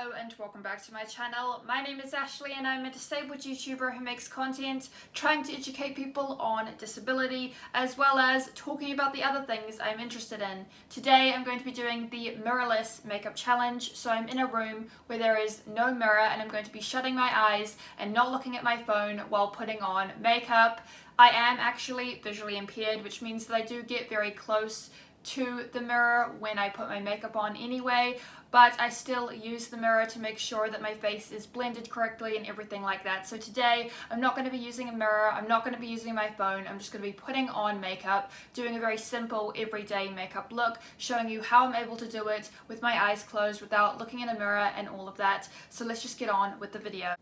Hello and welcome back to my channel. My name is Ashley and I'm a disabled YouTuber who makes content trying to educate people on disability as well as talking about the other things I'm interested in. Today I'm going to be doing the Mirrorless makeup challenge. So I'm in a room where there is no mirror and I'm going to be shutting my eyes and not looking at my phone while putting on makeup. I am actually visually impaired, which means that I do get very close to the mirror when I put my makeup on anyway, but I still use the mirror to make sure that my face is blended correctly and everything like that. So today I'm not going to be using a mirror, I'm not going to be using my phone, I'm just going to be putting on makeup, doing a very simple everyday makeup look, showing you how I'm able to do it with my eyes closed without looking in a mirror and all of that. So let's just get on with the video.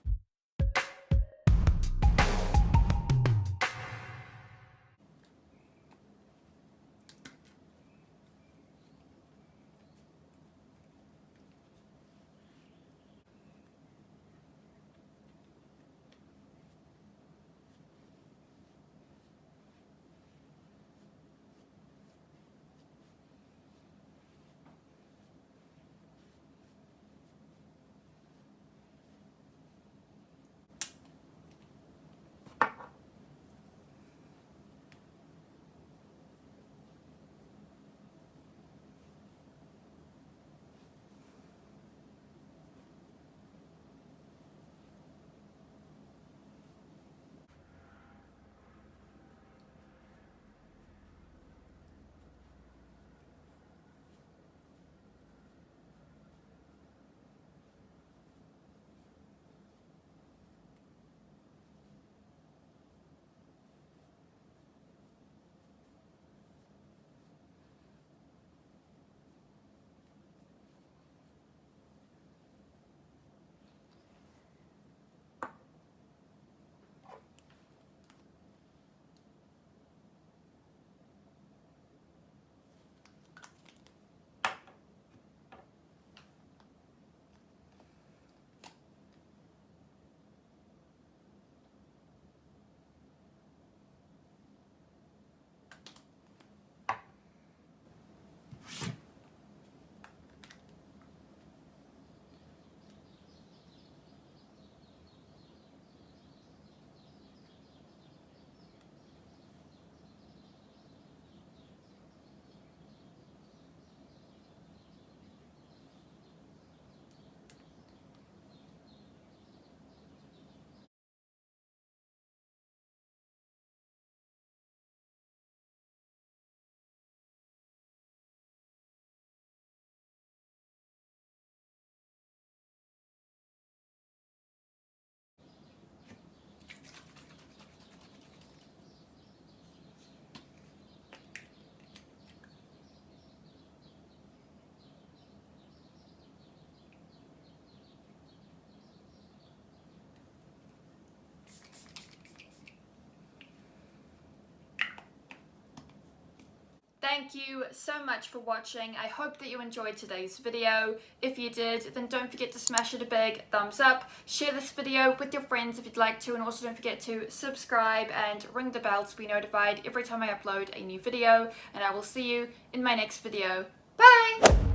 Thank you so much for watching. I hope that you enjoyed today's video. If you did, then don't forget to smash it a big thumbs up. Share this video with your friends if you'd like to, and also don't forget to subscribe and ring the bell to be notified every time I upload a new video. And I will see you in my next video. Bye!